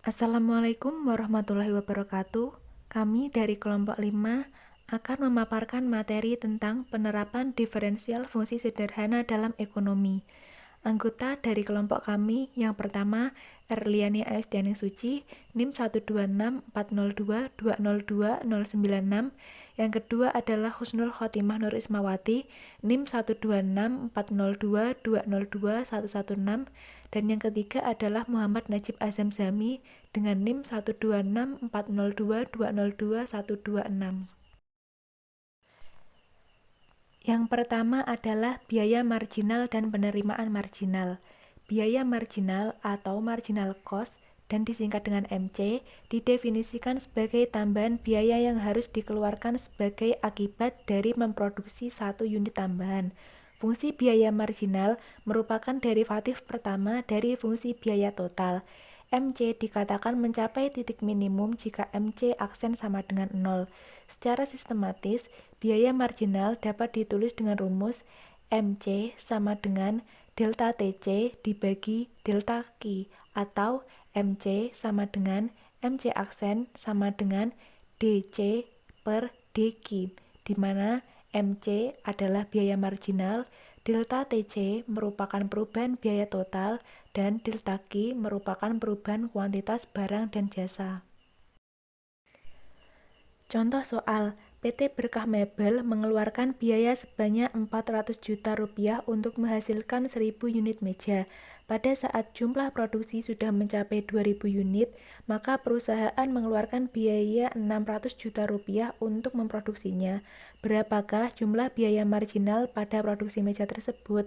Assalamualaikum warahmatullahi wabarakatuh. Kami dari kelompok 5 akan memaparkan materi tentang penerapan diferensial fungsi sederhana dalam ekonomi. Anggota dari kelompok kami yang pertama Erliani Aisdianing Suci, NIM 1264022020096. Yang kedua adalah Husnul Khotimah Nur Ismawati, NIM 1264022020116. Dan yang ketiga adalah Muhammad Najib Azam Zami dengan NIM 1264022020126. Yang pertama adalah biaya marginal dan penerimaan marginal. Biaya marginal atau marginal cost dan disingkat dengan MC didefinisikan sebagai tambahan biaya yang harus dikeluarkan sebagai akibat dari memproduksi satu unit tambahan. Fungsi biaya marginal merupakan derivatif pertama dari fungsi biaya total. MC dikatakan mencapai titik minimum jika MC aksen sama dengan 0. Secara sistematis, biaya marginal dapat ditulis dengan rumus MC sama dengan delta TC dibagi delta Q atau MC sama dengan MC aksen sama dengan DC per DQ, di mana MC adalah biaya marginal, delta TC merupakan perubahan biaya total, dan delta Q merupakan perubahan kuantitas barang dan jasa. Contoh soal, PT Berkah Mebel mengeluarkan biaya sebanyak 400 juta rupiah untuk menghasilkan 1000 unit meja. Pada saat jumlah produksi sudah mencapai 2000 unit, maka perusahaan mengeluarkan biaya 600 juta rupiah untuk memproduksinya. Berapakah jumlah biaya marginal pada produksi meja tersebut?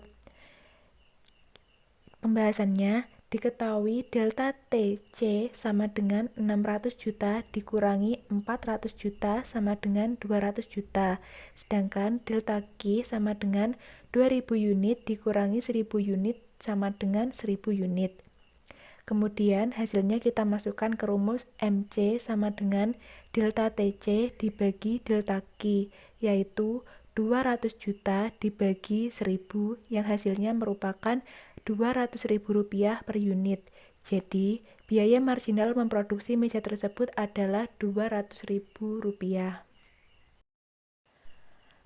Pembahasannya, diketahui delta TC sama dengan 600 juta dikurangi 400 juta sama dengan 200 juta, sedangkan delta Q sama dengan 2000 unit dikurangi 1000 unit sama dengan 1000 unit. Kemudian hasilnya kita masukkan ke rumus MC sama dengan delta TC dibagi delta Q, yaitu 200 juta dibagi 1000 yang hasilnya merupakan Rp200.000 per unit. Jadi, biaya marginal memproduksi meja tersebut adalah Rp200.000.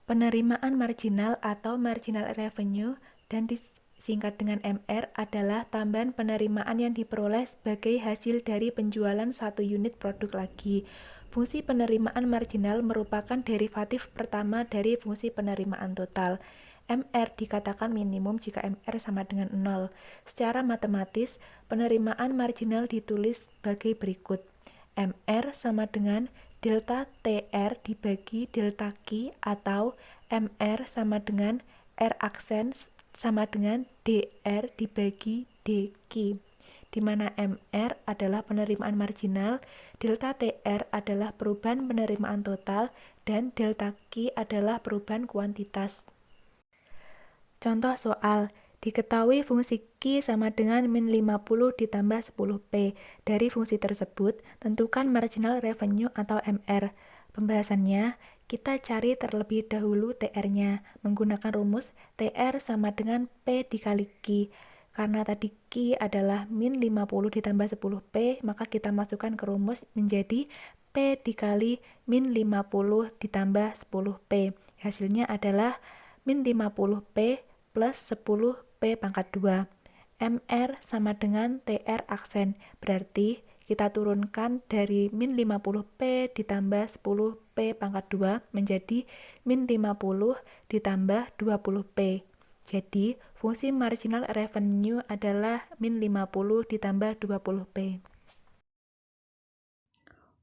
Penerimaan marginal atau marginal revenue dan disingkat dengan MR adalah tambahan penerimaan yang diperoleh sebagai hasil dari penjualan satu unit produk lagi. Fungsi penerimaan marginal merupakan derivatif pertama dari fungsi penerimaan total. MR dikatakan minimum jika MR sama dengan 0. Secara matematis, penerimaan marginal ditulis sebagai berikut. MR sama dengan delta TR dibagi delta Q atau MR sama dengan R aksen sama dengan DR dibagi DQ, di mana MR adalah penerimaan marginal, delta TR adalah perubahan penerimaan total, dan delta Q adalah perubahan kuantitas. Contoh soal, diketahui fungsi Q sama dengan min 50 ditambah 10P. Dari fungsi tersebut, tentukan marginal revenue atau MR. Pembahasannya, kita cari terlebih dahulu TR-nya, menggunakan rumus TR sama dengan P dikali Q. Karena tadi Q adalah min 50 ditambah 10P, maka kita masukkan ke rumus menjadi P dikali min 50 ditambah 10P. Hasilnya adalah min 50P plus 10P pangkat 2. MR sama dengan TR aksen, berarti kita turunkan dari min 50P ditambah 10P pangkat 2 menjadi min 50 ditambah 20P. Jadi, fungsi marginal revenue adalah min 50 ditambah 20P.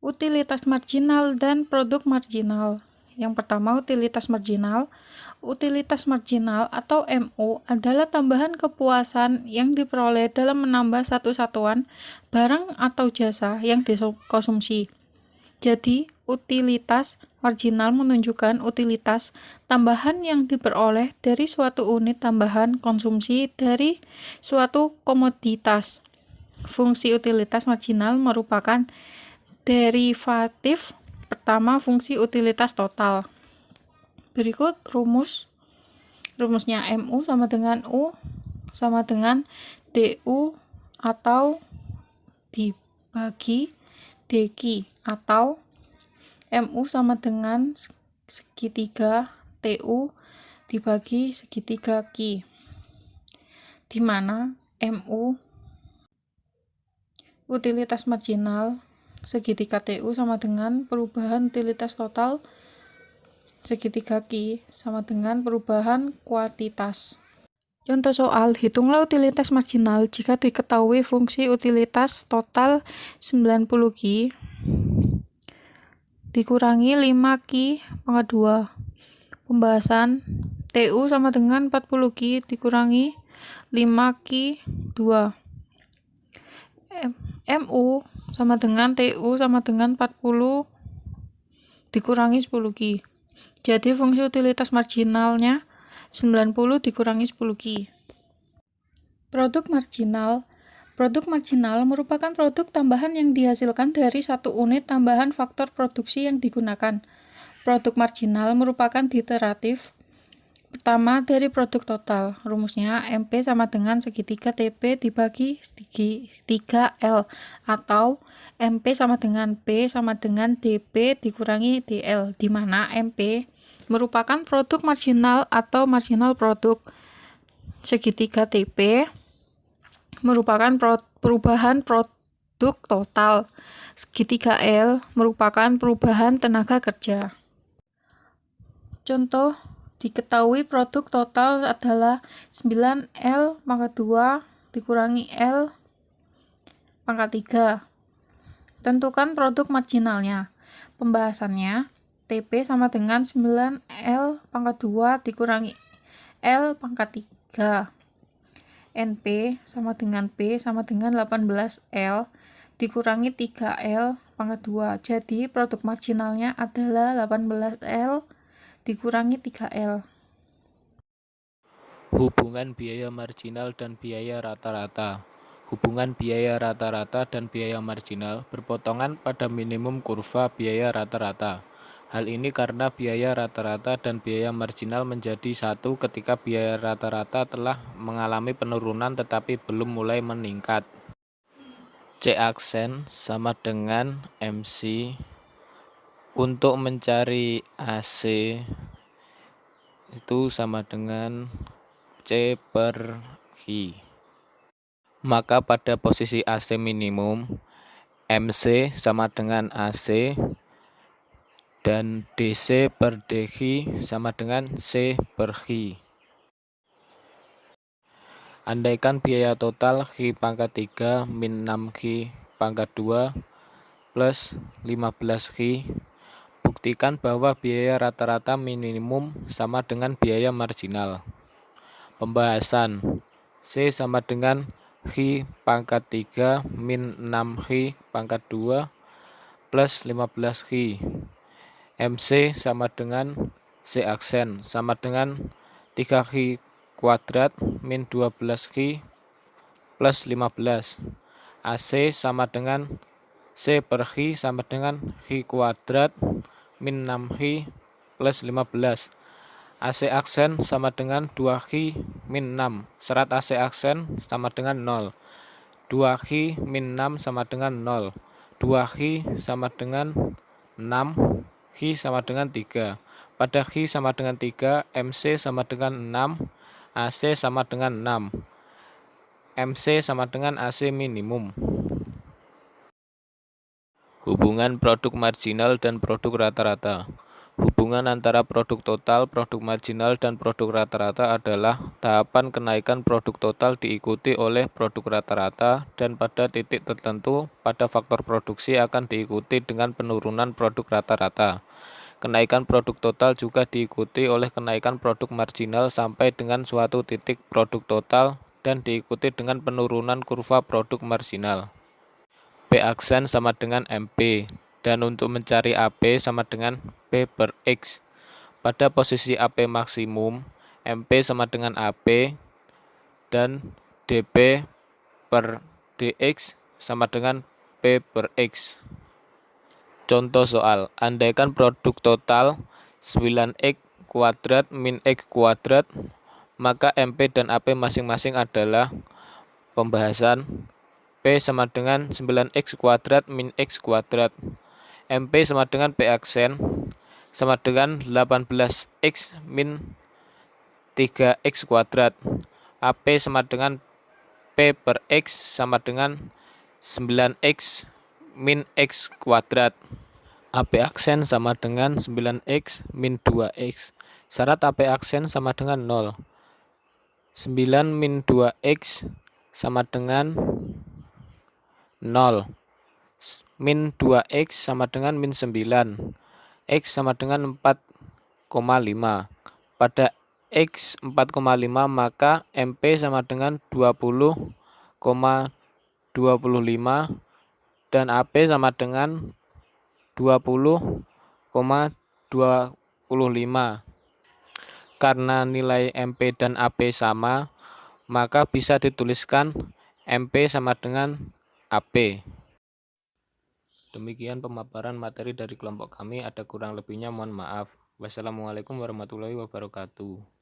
Utilitas marginal dan produk marginal. Yang pertama, utilitas marginal. Utilitas marginal atau MU adalah tambahan kepuasan yang diperoleh dalam menambah satu satuan barang atau jasa yang dikonsumsi. Jadi, utilitas marginal menunjukkan utilitas tambahan yang diperoleh dari suatu unit tambahan konsumsi dari suatu komoditas. Fungsi utilitas marginal merupakan derivatif pertama fungsi utilitas total. Berikut rumusnya MU sama dengan U sama dengan DU atau bagi DQ atau MU sama dengan segitiga TU dibagi segitiga Q, di mana MU utilitas marginal segitiga TU sama dengan perubahan utilitas total segitiga Q sama dengan perubahan kuantitas. Contoh soal, hitunglah utilitas marginal jika diketahui fungsi utilitas total 90 Q dikurangi 5 Q pangkat 2. Pembahasan TU sama dengan 40 Q dikurangi 5 Q 2. MU sama dengan TU sama dengan 40 dikurangi 10 Q. Jadi fungsi utilitas marginalnya 90 dikurangi 10 Q. Produk marginal. Produk marginal merupakan produk tambahan yang dihasilkan dari satu unit tambahan faktor produksi yang digunakan. Produk marginal merupakan diteratif pertama dari produk total. Rumusnya MP sama dengan segitiga TP dibagi segitiga L, atau MP sama dengan P sama dengan DP dikurangi DL, di mana MP merupakan produk marginal atau marginal produk. Segitiga TP merupakan perubahan produk total. Segitiga L merupakan perubahan tenaga kerja. Contoh, diketahui produk total adalah 9L pangkat 2 dikurangi L pangkat 3. Tentukan produk marginalnya. Pembahasannya, TP sama dengan 9L pangkat 2 dikurangi L pangkat 3. NP sama dengan P sama dengan 18L dikurangi 3L pangkat 2. Jadi produk marginalnya adalah 18L dikurangi 3L. Hubungan biaya marginal dan biaya rata-rata. Hubungan biaya rata-rata dan biaya marginal berpotongan pada minimum kurva biaya rata-rata. Hal ini karena biaya rata-rata dan biaya marginal menjadi satu ketika biaya rata-rata telah mengalami penurunan tetapi belum mulai meningkat. C aksen sama dengan MC. Untuk mencari AC itu sama dengan C per Q. Maka pada posisi AC minimum, MC sama dengan AC dan DC per DQ sama dengan C per Q. Andaikan biaya total Q pangkat 3 min 6Q pangkat 2 plus 15Q, buktikan bahwa biaya rata-rata minimum sama dengan biaya marginal. Pembahasan, C sama dengan Q pangkat 3 min 6Q pangkat 2 plus 15Q. MC sama dengan C aksen sama dengan 3Q kuadrat min 12Q plus 15. AC sama dengan C per Q sama dengan Q kuadrat min 6Q plus 15. AC aksen sama dengan 2Q min 6. Serat AC aksen sama dengan 0. 2Q min 6 sama dengan 0. 2Q sama dengan 6. Q sama dengan 3. Pada Q sama dengan 3, MC sama dengan 6, AC sama dengan 6. MC sama dengan AC minimum. Hubungan produk marginal dan produk rata-rata. Hubungan antara produk total, produk marginal, dan produk rata-rata adalah tahapan kenaikan produk total diikuti oleh produk rata-rata, dan pada titik tertentu pada faktor produksi akan diikuti dengan penurunan produk rata-rata. Kenaikan produk total juga diikuti oleh kenaikan produk marginal sampai dengan suatu titik produk total dan diikuti dengan penurunan kurva produk marginal. P aksen sama dengan MP, dan untuk mencari AP sama dengan P per X. Pada posisi AP maksimum, MP sama dengan AP dan DP per DX sama dengan P per X. Contoh soal, andaikan produk total 9X kuadrat min X kuadrat, maka MP dan AP masing-masing adalah pembahasan P sama dengan 9x kuadrat min x kuadrat. MP sama dengan P aksen sama dengan 18x min 3x kuadrat. AP sama dengan P per X sama dengan 9x min X kuadrat. AP aksen sama dengan 9x min 2x. Syarat AP aksen sama dengan 0. 9 min 2x sama dengan 0. Min 2x sama dengan min 9. X sama dengan 4,5. Pada X 4,5 maka MP sama dengan 20,25 dan AP sama dengan 20,25. Karena nilai MP dan AP sama, maka bisa dituliskan MP sama dengan AP. Demikian pemaparan materi dari kelompok kami, ada kurang lebihnya mohon maaf. Wassalamualaikum warahmatullahi wabarakatuh.